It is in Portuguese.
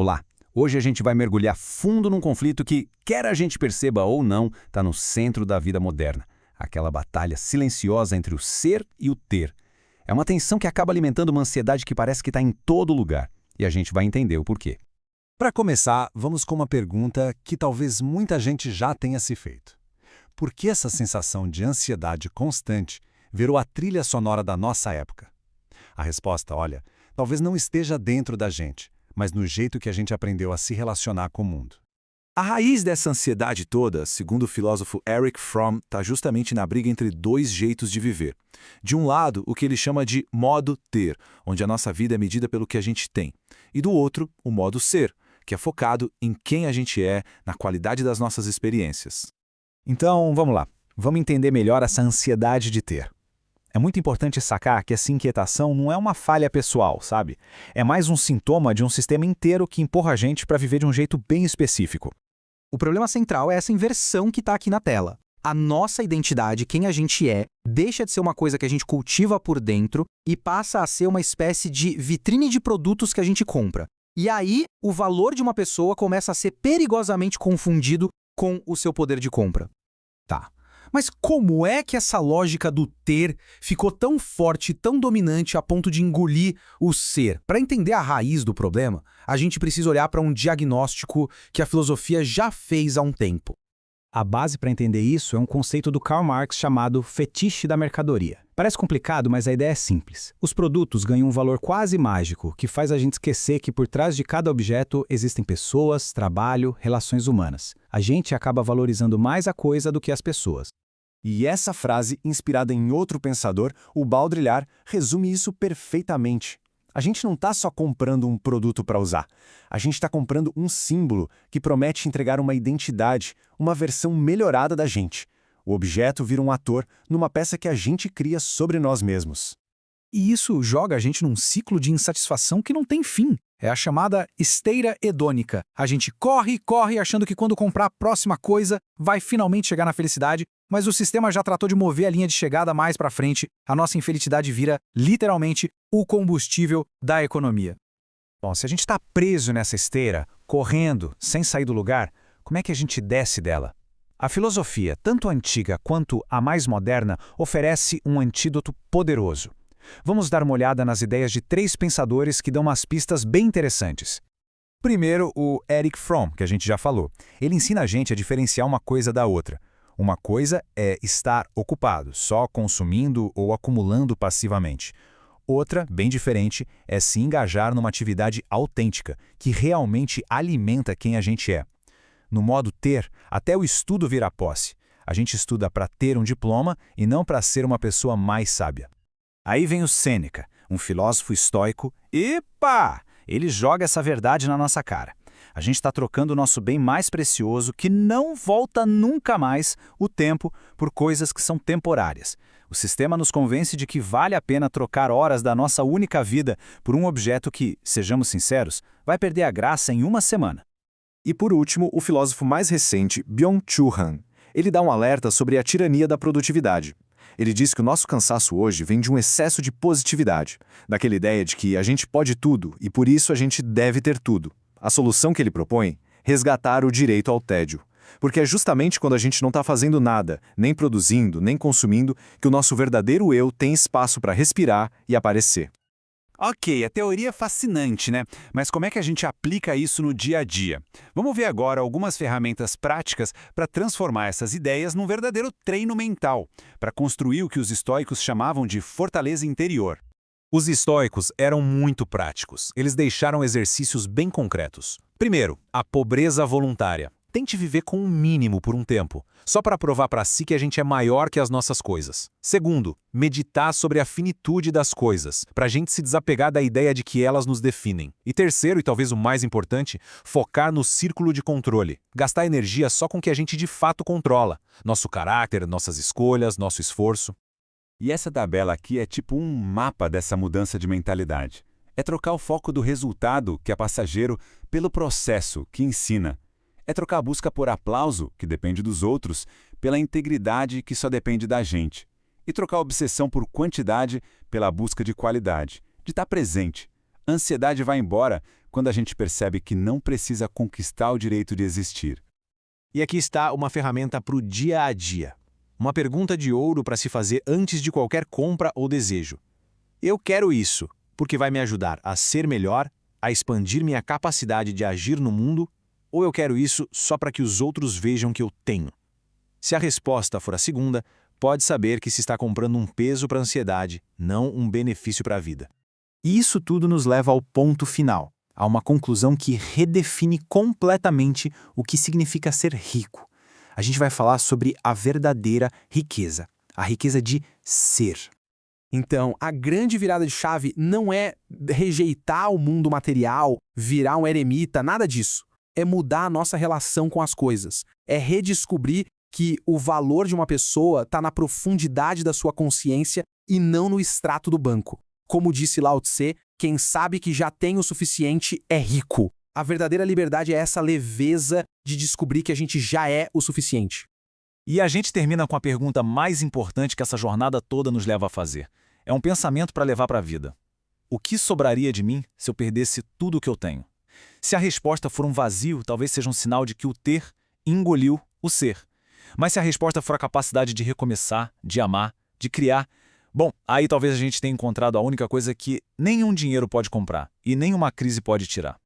Olá! Hoje a gente vai mergulhar fundo num conflito que, quer a gente perceba ou não, está no centro da vida moderna. Aquela batalha silenciosa entre o ser e o ter. É uma tensão que acaba alimentando uma ansiedade que parece que está em todo lugar. E a gente vai entender o porquê. Para começar, vamos com uma pergunta que talvez muita gente já tenha se feito. Por que essa sensação de ansiedade constante virou a trilha sonora da nossa época? A resposta, olha, talvez não esteja dentro da gente, mas no jeito que a gente aprendeu a se relacionar com o mundo. A raiz dessa ansiedade toda, segundo o filósofo Erich Fromm, está justamente na briga entre dois jeitos de viver. De um lado, o que ele chama de modo ter, onde a nossa vida é medida pelo que a gente tem. E do outro, o modo ser, que é focado em quem a gente é, na qualidade das nossas experiências. Então, vamos lá. Vamos entender melhor essa ansiedade de ter. É muito importante sacar que essa inquietação não é uma falha pessoal, sabe? É mais um sintoma de um sistema inteiro que empurra a gente para viver de um jeito bem específico. O problema central é essa inversão que está aqui na tela. A nossa identidade, quem a gente é, deixa de ser uma coisa que a gente cultiva por dentro e passa a ser uma espécie de vitrine de produtos que a gente compra. E aí, o valor de uma pessoa começa a ser perigosamente confundido com o seu poder de compra. Tá. Mas como é que essa lógica do ter ficou tão forte, tão dominante a ponto de engolir o ser? Para entender a raiz do problema, a gente precisa olhar para um diagnóstico que a filosofia já fez há um tempo. A base para entender isso é um conceito do Karl Marx chamado fetiche da mercadoria. Parece complicado, mas a ideia é simples. Os produtos ganham um valor quase mágico, que faz a gente esquecer que por trás de cada objeto existem pessoas, trabalho, relações humanas. A gente acaba valorizando mais a coisa do que as pessoas. E essa frase, inspirada em outro pensador, o Baudrillard, resume isso perfeitamente. A gente não está só comprando um produto para usar. A gente está comprando um símbolo que promete entregar uma identidade, uma versão melhorada da gente. O objeto vira um ator numa peça que a gente cria sobre nós mesmos. E isso joga a gente num ciclo de insatisfação que não tem fim. É a chamada esteira hedônica. A gente corre e corre achando que quando comprar a próxima coisa vai finalmente chegar na felicidade, mas o sistema já tratou de mover a linha de chegada mais para frente. A nossa infelicidade vira, literalmente, o combustível da economia. Bom, se a gente está preso nessa esteira, correndo, sem sair do lugar, como é que a gente desce dela? A filosofia, tanto antiga quanto a mais moderna, oferece um antídoto poderoso. Vamos dar uma olhada nas ideias de 3 pensadores que dão umas pistas bem interessantes. Primeiro, o Erich Fromm, que a gente já falou. Ele ensina a gente a diferenciar uma coisa da outra. Uma coisa é estar ocupado, só consumindo ou acumulando passivamente. Outra, bem diferente, é se engajar numa atividade autêntica, que realmente alimenta quem a gente é. No modo ter, até o estudo vira posse. A gente estuda para ter um diploma e não para ser uma pessoa mais sábia. Aí vem o Sêneca, um filósofo estoico, e pá! Ele joga essa verdade na nossa cara. A gente está trocando o nosso bem mais precioso, que não volta nunca mais, o tempo, por coisas que são temporárias. O sistema nos convence de que vale a pena trocar horas da nossa única vida por um objeto que, sejamos sinceros, vai perder a graça em uma semana. E por último, o filósofo mais recente, Byung-Chul Han. Ele dá um alerta sobre a tirania da produtividade. Ele diz que o nosso cansaço hoje vem de um excesso de positividade, daquela ideia de que a gente pode tudo e por isso a gente deve ter tudo. A solução que ele propõe? Resgatar o direito ao tédio. Porque é justamente quando a gente não está fazendo nada, nem produzindo, nem consumindo, que o nosso verdadeiro eu tem espaço para respirar e aparecer. Ok, a teoria é fascinante, né? Mas como é que a gente aplica isso no dia a dia? Vamos ver agora algumas ferramentas práticas para transformar essas ideias num verdadeiro treino mental, para construir o que os estoicos chamavam de fortaleza interior. Os estoicos eram muito práticos. Eles deixaram exercícios bem concretos. Primeiro, a pobreza voluntária. Tente viver com o mínimo por um tempo, só para provar para si que a gente é maior que as nossas coisas. Segundo, meditar sobre a finitude das coisas, para a gente se desapegar da ideia de que elas nos definem. E terceiro, e talvez o mais importante, focar no círculo de controle. Gastar energia só com o que a gente de fato controla. Nosso caráter, nossas escolhas, nosso esforço. E essa tabela aqui é tipo um mapa dessa mudança de mentalidade. É trocar o foco do resultado, que é passageiro, pelo processo, que ensina. É trocar a busca por aplauso, que depende dos outros, pela integridade, que só depende da gente. E trocar a obsessão por quantidade pela busca de qualidade, de estar presente. A ansiedade vai embora quando a gente percebe que não precisa conquistar o direito de existir. E aqui está uma ferramenta para o dia a dia. Uma pergunta de ouro para se fazer antes de qualquer compra ou desejo. Eu quero isso, porque vai me ajudar a ser melhor, a expandir minha capacidade de agir no mundo, ou eu quero isso só para que os outros vejam que eu tenho? Se a resposta for a segunda, pode saber que se está comprando um peso para a ansiedade, não um benefício para a vida. E isso tudo nos leva ao ponto final, a uma conclusão que redefine completamente o que significa ser rico. A gente vai falar sobre a verdadeira riqueza, a riqueza de ser. Então, a grande virada de chave não é rejeitar o mundo material, virar um eremita, nada disso. É mudar a nossa relação com as coisas. É redescobrir que o valor de uma pessoa está na profundidade da sua consciência e não no extrato do banco. Como disse Lao Tse, quem sabe que já tem o suficiente é rico. A verdadeira liberdade é essa leveza de descobrir que a gente já é o suficiente. E a gente termina com a pergunta mais importante que essa jornada toda nos leva a fazer. É um pensamento para levar para a vida. O que sobraria de mim se eu perdesse tudo o que eu tenho? Se a resposta for um vazio, talvez seja um sinal de que o ter engoliu o ser. Mas se a resposta for a capacidade de recomeçar, de amar, de criar, bom, aí talvez a gente tenha encontrado a única coisa que nenhum dinheiro pode comprar e nenhuma crise pode tirar.